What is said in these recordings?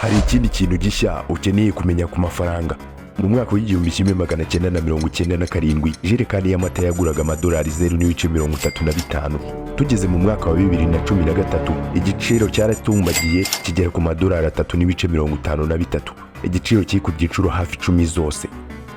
Hari ikindi kintu gishya ukeneye kumenya ku mafaranga. Mu mwaka w'igihumbi kimwe magana cyenda na mirongo icyenda na karindwi ijerekani y'amata yaguraga amadolari 0.35. Tugeze mu mwaka wa 2013 igiciro cyaratumbagiye kigera ku madolari 3.53. Igiciro cyikubye inshuro hafi 10 zose.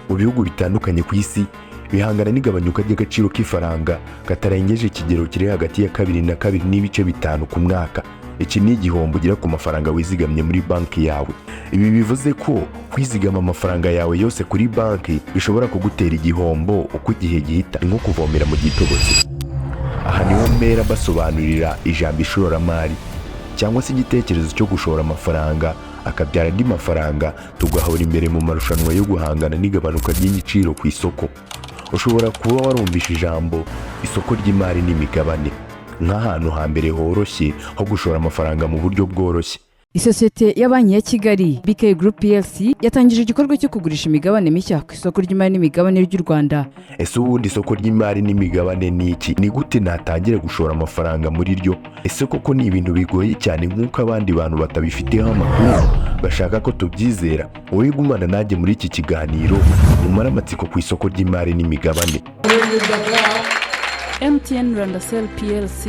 Mu bihugu bitandukanye ku isi bihangana n'igabanyuka ry'agaciro k'ifaranga katarengeje ikigero kiri hagati ya 2 na 2.5 ku mwaka. Iki ni igihombo ugira ku mafaranga wizigamye muri banki yawe. Ibi bivuze ko kwizigama amafaranga yawe yose kuri banki bishobora kugutera igihombo uko igihe gihita, nko kuvomera mu gitobotsi. Aha niho mbera basobanurira ijambo ishoramari, cyangwa se igitekerezo cyo gushora amafaranga akabyara andi mafaranga, tugahora imbere mu marushanwa yo guhangana n'igabanuka ry'igiciro ku isoko. Ushobora kuba warumvishe ijambo isoko ry'imari n'imigabane nk'ahantu hambere horoshye ho gushora amafaranga mu buryo bworoshye. Isosiyete ya banki ya Kigali BK Group PLC yatangije igikorwa cyo kugurisha imigabane mishya ku isoko ry'imari n'imigabane ry'u Rwanda. Ese ubundi isoko ry'imari n'imigabane ni iki? Ni gute natangira gushora amafaranga muri ryo? Ese koko ni ibintu bigoye cyane nk'uko abandi bantu batabifiteho amakuru bashaka ko tubyizera? Wowe gumana nanjye muri iki kiganiro umara amatsiko ku isoko ry'imari n'imigabane. MTN Rwanda Cell PLC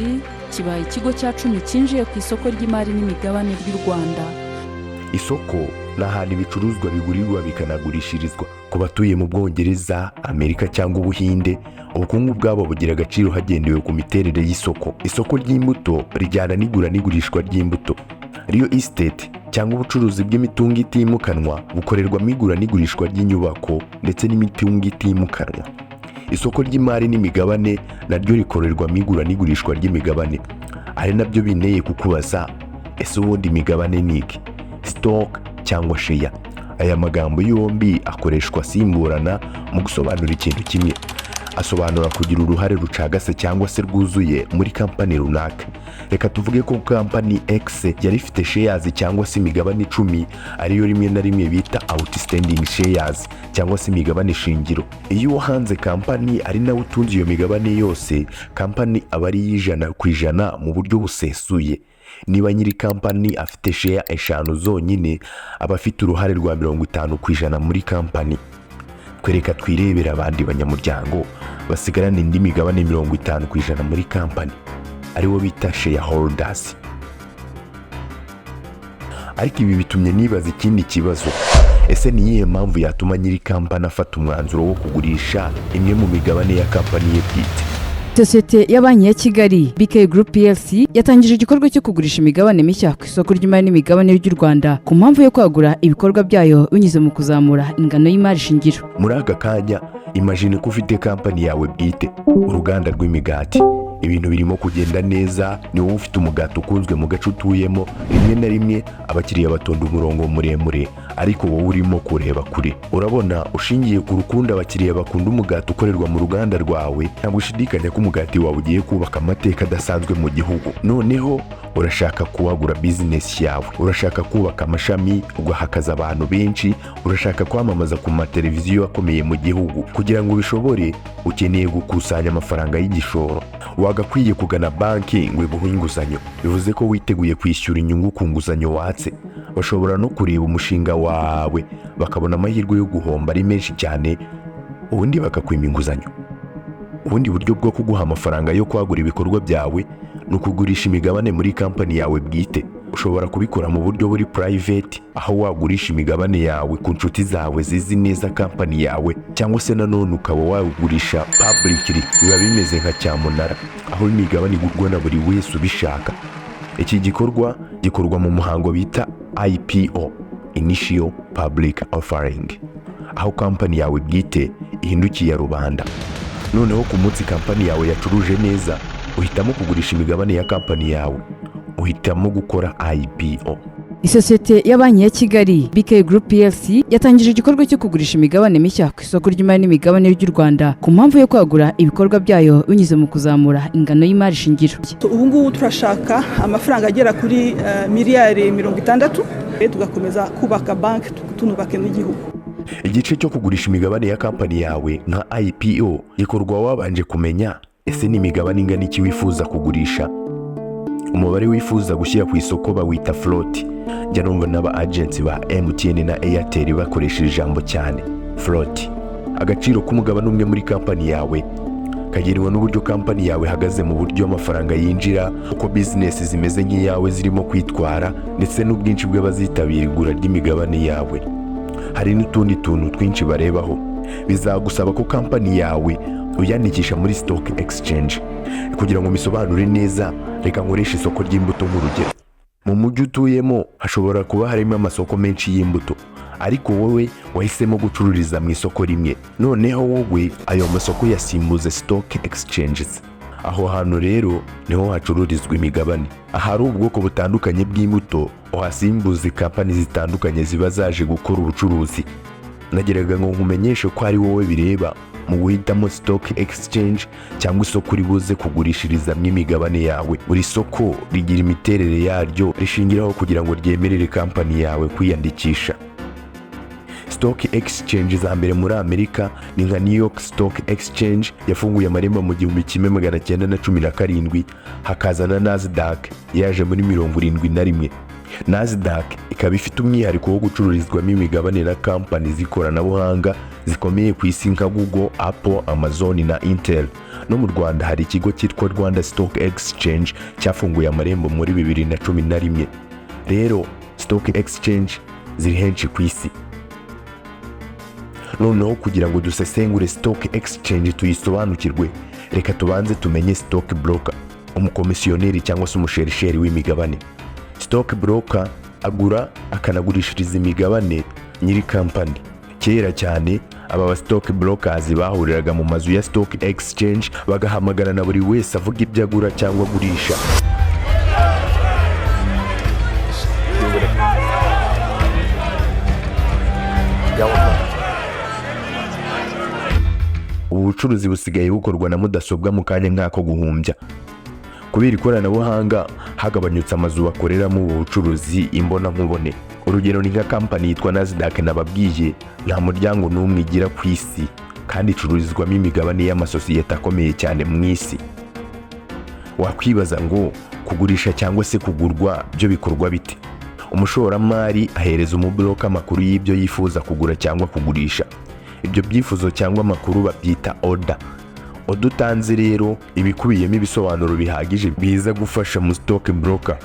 kibaye ikigo cya 10 cyinjiye ku isoko ry'imari n'imigabane ry'u Rwanda. Isoko ni ahantu ibicuruzwa bigurirwa bikanagurishirizwa. Ku batuye mu Bwongereza, Amerika cyangwa Ubuhinde, ubukungu bwabo bugira agaciro hagendewe ku miterere y'isoko. Isoko ry'imbuto rijyana n'igura n'igurishwa ry'imbuto. Real estate cyangwa ubucuruzi bw'imitungo itimukanwa bukorerwamo igura n'igurishwa ry'inyubako ndetse n'imitungo itimukanwa. Isoko ry'imari n'imigabane naryo rikorerwamo igura n'igurishwa ry'imigabane. Ari nabyo bineye kukubaza, ese ubundi imigabane ni iki? Stock cyangwa share? Aya magambo yombi akoreshwa simburana mu gusobanura ikintu kimwe. Asobanura kugira uruhare rucagase cyangwa se rwuzuye muri kampani runaka. Reka tuvuge ko kampani X yari ifite shares cyangwa se imigabane 10, ariyo rimwe na rimwe bita outstanding shares cyangwa se imigabane shingiro. Iyo hanze kampani ari nawe utunze iyo migabane yose, kampani aba ari 100% mu buryo busesuye. Niba nyiri kampani afite share 5 zonyine, aba afite uruhare rwa 50% muri kampani. Kwereka twirebera abandi banyamuryango basigarana indi migabane 50% muri kampani, ariwo bita shareholders. Ariko ibi bitumye nibaza ikindi kibazo. Ese ni iyihe mpamvu yatuma nyiri kampani afata umwanzuro wo kugurisha imwe mu migabane ya kampani ye bwite? Isosiyete ya banki ya Kigali BK Group PLC yatangije igikorwa cyo kugurisha imigabane mishya ku isoko ry'imari n'imigabane ry'u Rwanda ku mpamvu yo kwagura ibikorwa byayo binyuze mu kuzamura ingano y'imari shingiro. Muri aka kanya imagine ko ufite kampani yawe bwite, uruganda rw'imigati. Ibintu birimo kugenda neza, ni wowe ufite umugati ukunzwe mu gace utuyemo. Rimwe na rimwe abakiriya batonda umurongo muremure, ariko wowe urimo kureba kure. Urabona, ushingiye ku rukundo abakiriya bakunda umugati ukorerwa mu ruganda rwawe, ntabwo ushidikanya ko umugati wawe ugiye kubaka amateka adasanzwe mu gihugu. Noneho urashaka kuwagura business yawe, urashaka kubaka amashami, ugahakaza abantu benshi, urashaka kwamamaza ku mateleviziyo akomeye mu gihugu. Kugira ngo ubishobore, ukeneye gukusanya amafaranga y'igishoro. Wagakwiye kugana banki ngo iguhe inguzanyo. Bivuze ko witeguye kwishyura inyungu ku nguzanyo watse. Bashobora no kureba umushinga wawe bakabona amahirwe yo guhomba ari menshi cyane, ubundi bakakwima inguzanyo. Ubundi buryo bwo kuguha amafaranga yo kwagura ibikorwa byawe ni ukugurisha imigabane muri kampani yawe bwite. Ushobora kubikora mu buryo buri private, aho wagurisha imigabane yawe ku nshuti zawe zizi neza kampani yawe, cyangwa se nanone ukaba wagurisha publicly. Biba bimeze nka cyamunara, aho imigabane igurwa na buri wese ubishaka. Iki gikorwa gikorwa mu muhango bita IPO, Initial Public Offering, aho kampani yawe bwite ihindukiye rubanda. Noneho ku munsi kampani yawe yacuruje neza, uhitamo kugurisha imigabane ya kampani yawe, uhitamo gukora IPO. Isosiyete ya banki ya Kigali BK Group PLC yatangije igikorwa cyo kugurisha imigabane mishya ku isoko ry'imari n'imigabane ry'u Rwanda ku mpamvu yo kwagura ibikorwa byayo binyuze mu kuzamura ingano y'imari shingiro. Ubu ngubu turashaka amafaranga agera kuri miliyari 60, tugakomeza kubaka banki, tunubake n'igihugu. Igice cyo kugurisha imigabane ya kampani yawe nka IPO gikorwa wabanje kumenya ese ni imigabane ingana iki wifuza kugurisha. Umubare wifuza gushyira ku isoko bawita float. njya numva n'aba agents ba MTN na Airtel bakoresha ijambo cyane float. Agaciro k'umugabane umwe muri kampani yawe kagenwa n'uburyo kampani yawe ihagaze mu buryo amafaranga yinjira, uko business zimeze nk'iyawe zirimo kwitwara, ndetse n'ubwinshi bw'abazitabira igura ry'imigabane yawe. Hari n'utundi tuntu twinshi barebaho. Bizagusaba ko kampani yawe uyandikisha muri stock exchange. Kugira ngo misobanure neza, reka nkoreshe isoko ry'imbuto nk'urugero. Mu mujyi utuyemo hashobora kuba harimo amasoko menshi y'imbuto, ariko wowe wahisemo gucururiza mu isoko rimwe. Noneho wowe ayo masoko yasimbuze stock exchanges. Aho hantu rero niho hacururizwa imigabane. Ahari ubwoko butandukanye bw'imbuto, uhasimbuze kampani zitandukanye ziba zaje gukora ubucuruzi. Nageraga ngo nkumenyeshe ko ari wowe bireba mu guhitamo stock exchange cyangwa isoko ribuze kugurishirizamo imigabane yawe. Buri soko rigira imiterere yaryo rishingiraho kugira ngo ryemerere kampani yawe kwiyandikisha. Stock exchange za mbere muri Amerika ni nka New York Stock Exchange yafunguye amarembo mu 1917, hakaza na Nasdaq yaje muri 1971. Nasdaq ikaba ifite umwihariko wo gucururizwamo imigabane na kampani z'ikoranabuhanga zikomeye ku isi nka Google, Apple, Amazon na Intel. No mu Rwanda hari ikigo cyitwa Rwanda Stock Exchange cyafunguye amarembo muri 2011. Rero Stock Exchange ziri henshi ku isi. Noneho kugira ngo dusesengure stock exchange tuyisobanukirwe, reka tubanze tumenye stock broker, umukomisiyoneri cyangwa se umusherisheri w'imigabane. Stock broker agura akanagurishiriza imigabane nyiri kampani. Kera cyane aba stock brokers bahuriraga mu mazu ya stock exchange bagahamagarana buri wese avuga ibyo agura cyangwa agurisha. Ubucuruzi busigaye bukorwa na mudasobwa mu kanya nk'ako guhumbya. Kubera ikoranabuhanga hagabanyutse amazu bakoreramo ubu bucuruzi imbona nkubone. Urugero ni nka kampani yitwa Nasdaq nababwiye, nta muryango n'umwe igira ku isi kandi icururizwamo imigabane y'amasosiyete akomeye cyane mu isi. Wakwibaza ngo kugurisha cyangwa se kugurwa byo bikorwa bite? Umushoramari ahereza umubroka amakuru y'ibyo yifuza kugura cyangwa kugurisha. Ibyo byifuzo cyangwa amakuru babyita order. Utanze rero ibikubiyemo ibisobanuro bihagije biza gufasha mu stock broker.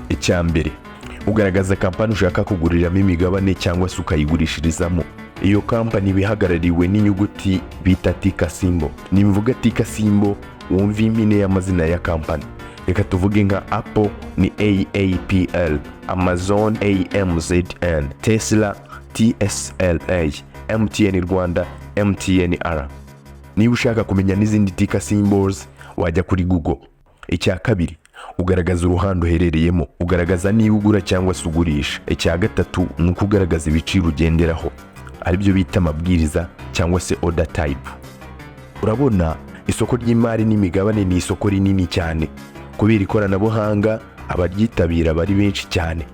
Icyambere, ugaragaza kampani ushaka kuguriramo imigabane cyangwa se ukayigurishirizamo. Iyo kampani bihagarariwe n'inyuguti bita ticker symbol. Nimvuga ticker symbol wumva impine y'amazina ya kampani. Reka tuvuge nka Apple ni AAPL, Amazon AMZN, Tesla TSLA, MTN Rwanda MTNR. Niba ushaka kumenya n'izindi ticker symbols wajya kuri Google. Icya kabiri, ugaragaza uruhande uherereyemo, ugaragaza niba ugura cyangwa se ugurisha. Icya gatatu ni ukugaragaza ibiciro ugenderaho, aribyo bita amabwiriza cyangwa se order type. Urabona, isoko ry'imari n'imigabane ni isoko rinini cyane. Kubera ikoranabuhanga abaryitabira bari benshi cyane.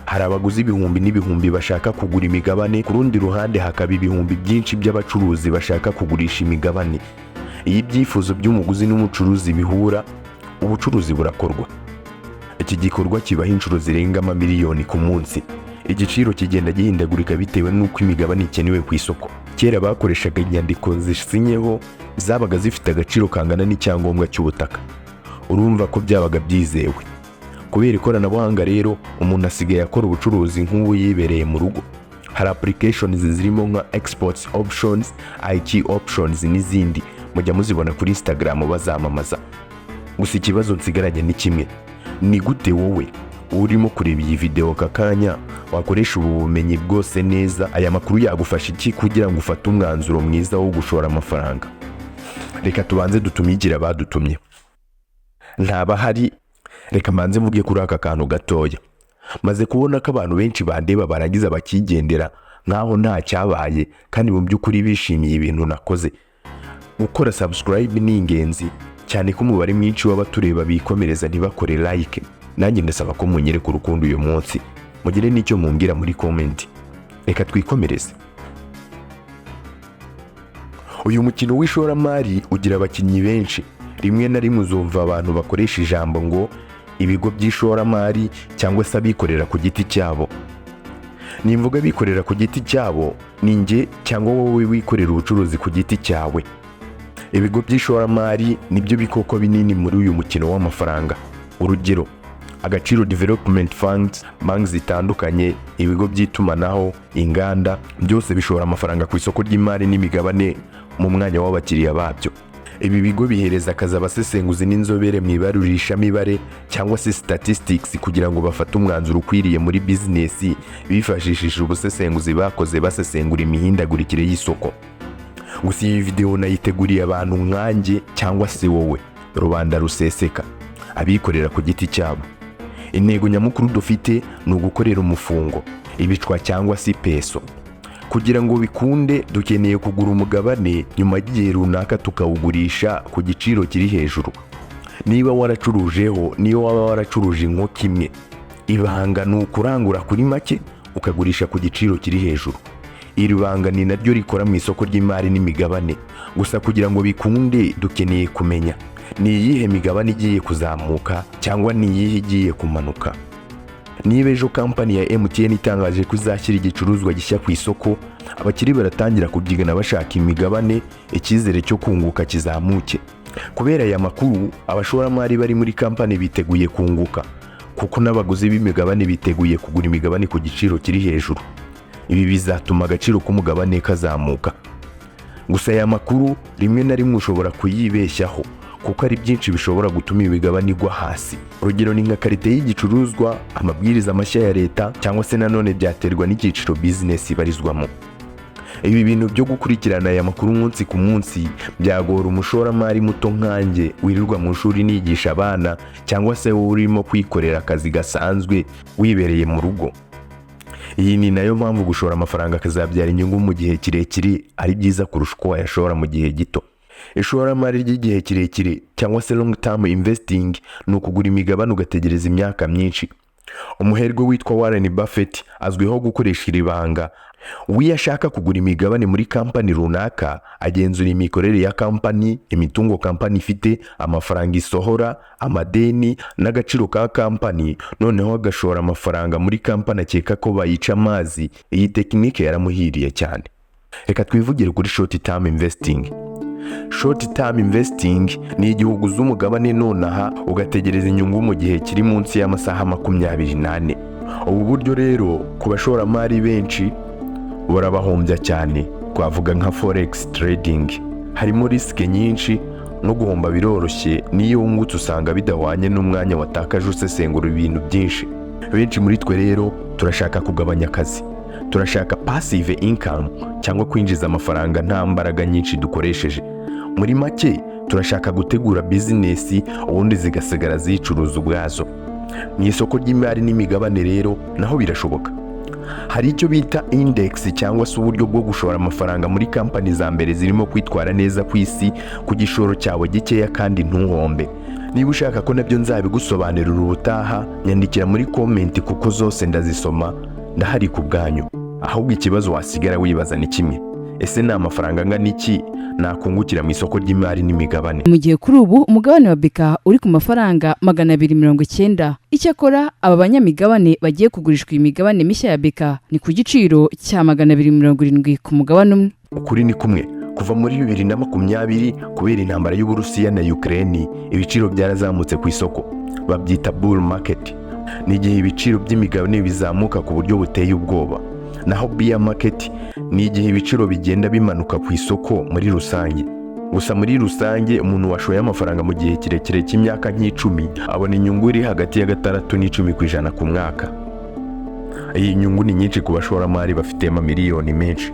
Hari abaguzi ibihumbi n'ibihumbi bashaka kugura imigabane, ku rundi ruhande hakaba ibihumbi byinshi by'abacuruzi bashaka kugurisha imigabane. Iyo ibyifuzo by'umuguzi n'umucuruzi bihura, ubucuruzi burakorwa. Iki gikorwa kibaho inshuro zirenga amamiliyoni ku munsi. Igiciro kigenda gihindagurika bitewe n'uko imigabane ikenewe ku isoko. Kera bakoreshaga inyandiko zisinyeho zabaga zifite agaciro kangana n'icyangombwa cy'ubutaka. Urumva ko byabaga byizewe. Kubera ikoranabuhanga rero umuntu asigaye akora ubucuruzi nk'ubu yibereye mu rugo. Hari applications zirimo nka exports options, IT options n'izindi mujya muzibona kuri Instagram bazamamaza. Gusa ikibazo nsigaranye ni kimwe, ni gute wowe urimo kureba iyi video kakanya wakoresha ubu bumenyi bwose neza? Aya makuru yagufasha iki kugira ngo ufate umwanzuro mwiza wo gushora amafaranga? Reka tubanze dutumigire abadutumye. Ntabahari, reka manze mvuge kuri aka kantu gatoya. Maze kubona ko abantu benshi bandeba barangiza bakigendera nkaho nta cyabaye, kandi mu by'ukuri bishimiye ibintu nakoze. Gukora subscribe ni ingenzi cyane ko umubare mwinshi w'abatureba bikomereza ntibakore like. Nanjye ndasaba ko munyereka urukundo uyu munsi, mugire n'icyo mumbwira muri comment. Reka twikomereze. Uyu mukino w'ishoramari ugira abakinnyi benshi. Rimwe na rimwe uzumva abantu bakoresha ijambo ngo ibigo by'ishoramari cyangwa se abikorera ku giti cyabo. Nimvuga abikorera ku giti cyabo ni njye cyangwa wowe wikorera ubucuruzi ku giti cyawe. Ibigo by'ishoramari nibyo bikoko binini muri uyu mukino w'amafaranga. Urugero, Agaciro Development Funds, banki zitandukanye, ibigo by'itumanaho, inganda, byose bishora amafaranga ku isoko ry'imari n'imigabane mu mwanya w'abakiriya babyo. Ibi bigo bihereza akazi abasesenguzi n'inzobere mu ibarurishamibare cyangwa se statistics kugira ngo bafate umwanzuro ukwiriye muri business bifashishije ubusesenguzi bakoze basesengura imihindagurikire y'isoko. Gusa iyi video nayiteguriye abantu nkanjye cyangwa se wowe, rubanda ruseseka, abikorera ku giti cyabo. Intego nyamukuru dufite ni ugukorera umufungo, ibicwa cyangwa se peso. Kugira ngo bikunde dukeneye kugura umugabane nyuma y'igihe runaka tukawugurisha ku giciro kiri hejuru. Niba waracurujeho niyo waba waracuruje inkoko imwe, ibanga ni ukurangura kuri make ukagurisha ku giciro kiri hejuru. Iri banga ni naryo rikora mu isoko ry'imari n'imigabane. Gusa kugira ngo bikunde dukeneye kumenya ni iyihe migabane igiye kuzamuka cyangwa ni iyihe igiye kumanuka. Niba ejo kampani ya MTN itangaje ko izashyira igicuruzwa gishya ku isoko, abakiri baratangira kubyigana bashaka imigabane, icyizere cyo kunguka kizamuke. Kubera aya makuru, abashoramari bari muri kampani biteguye kunguka, kuko n'abaguzi b'imigabane biteguye kugura imigabane ku giciro kiri hejuru. Ibi bizatuma agaciro k'umugabane kazamuka. Gusa aya makuru rimwe na rimwe ushobora kuyibeshyaho, kuko ari byinshi bishobora gutuma imigabane igwa hasi. Urugero ni nka karite y'igicuruzwa, amabwiriza mashya ya leta, cyangwa se nanone byaterwa n'icyiciro business ibarizwamo. Ibi bintu byo gukurikirana aya makuru umunsi ku munsi byagora umushoramari muto nkanjye wirirwa mu shuri nigisha abana, cyangwa se urimo kwikorera akazi gasanzwe wibereye mu rugo. Iyi ni nayo mpamvu gushora amafaranga akazabyara inyungu mu gihe kirekire ari byiza kurusha uko wayashora mu gihe gito. Ishoramari ry'igihe kirekire cyangwa se long term investing ni ukugura imigabane ugategereza imyaka myinshi. Umuherwe witwa Warren Buffett azwiho gukoresha iri banga. We ashaka kugura imigabane muri kampani runaka, agenzura imikorere ya kampani, imitungo kampani ifite, amafaranga isohora, amadeni n'agaciro ka kampani, noneho agashora amafaranga muri kampani akeka ko bayica amazi. Iyi tekinike yaramuhiriye cyane. Reka twivugire kuri short term investing. Short term investing ni igihe uguza umugabane nonaha ugategereza inyungu mu gihe kiri munsi y'amasaha 24. Ubu buryo rero ku bashoramari benshi burabahombya cyane. Twavuga nka forex trading, harimo risk nyinshi no guhomba biroroshye, niyo wungutse usanga bidahwanye n'umwanya watakaje usesengura ibintu byinshi. Benshi muri twe rero turashaka kugabanya akazi, turashaka passive income cyangwa kwinjiza amafaranga nta mbaraga nyinshi dukoresheje. Muri make turashaka gutegura business ubundi zigasigara zicuruza ubwazo. Mu isoko ry'imari n'imigabane rero naho birashoboka. Hari icyo bita index cyangwa se uburyo bwo gushora amafaranga muri kampani za mbere zirimo kwitwara neza ku isi ku gishoro cyawe gikeya kandi ntuhombe. Niba ushaka ko nabyo nzabigusobanurira ubutaha, nyandikira muri comment kuko zose ndazisoma, ndahari ku bwanyu. Ahubwo ikibazo wasigara wibaza ni kimwe: ese ni amafaranga angana iki nakungukira mu isoko ry'imari n'imigabane? Mu gihe kuri ubu umugabane wa Beka uri ku mafaranga 290. Icyakora aba banyamigabane bagiye kugurishwa imigabane mishya ya Beka ni ku giciro cya 270 ku mugabane umwe. Ukuri ni kumwe. Kuva muri 2020 kubera intambara y'Uburusiya na Ukraine, ibiciro byarazamutse ku isoko. Babyita bull market. Ni igihe ibiciro by'imigabane bizamuka ku buryo buteye ubwoba. Naho bear market ni igihe ibiciro bigenda bimanuka ku isoko muri rusange. Gusa muri rusange umuntu washoye amafaranga mu gihe kirekire cy'imyaka nk'icumi abona inyungu iri hagati ya 6 n'10% ku mwaka. Iyi nyungu ni nyinshi ku bashoramari bafite miliyoni menshi.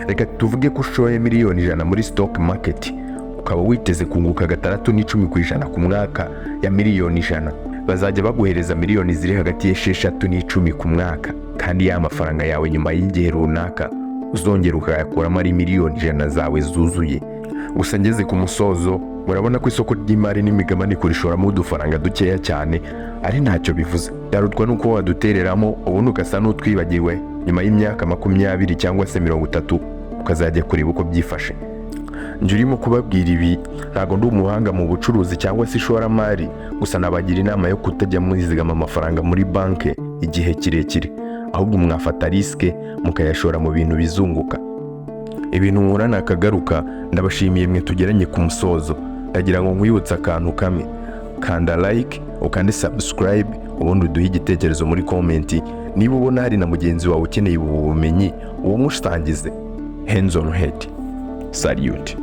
Reka tuvuge ko ushoye miliyoni 100 muri stock market, ukaba witeze kunguka 6 n'10% ku mwaka ya miliyoni 100. Bazajya baguhereza miliyoni ziri hagati ya 6 n'10 ku mwaka, kandi ya mafaranga yawe nyuma y'igihe runaka uzongera ukayakuramo ari miliyoni 100 zawe zuzuye. Gusa ngeze ku musozo, murabona ko isoko ry'imari n'imigabane kurishoramo udufaranga dukeya cyane ari ntacyo bivuze. Yarutwa nuko wadutereramo ubundi ukasa n'utwibagiwe nyuma y'imyaka 20 cyangwa se 30 ukazajya kureba uko byifashe. njye urimo kubabwira ibi ntabwo ndi umuhanga mu bucuruzi cyangwa se ishoramari, gusa nabagira inama yo kutajya muzigama amafaranga muri banki igihe kirekire, ahubwo mwafata risike mukayashora mu bintu bizunguka. Ibintu nkora nakagaruka, ndabashimiye mwe tugeranye ku musozo. Ndagira ngo nkwibutse akantu kamwe: kanda like, ukande subscribe, ubundi uduhe igitekerezo muri comment. Niba ubona hari na mugenzi wawe ukeneye ubu bumenyi, uwo musangize. Hands on head. Salute.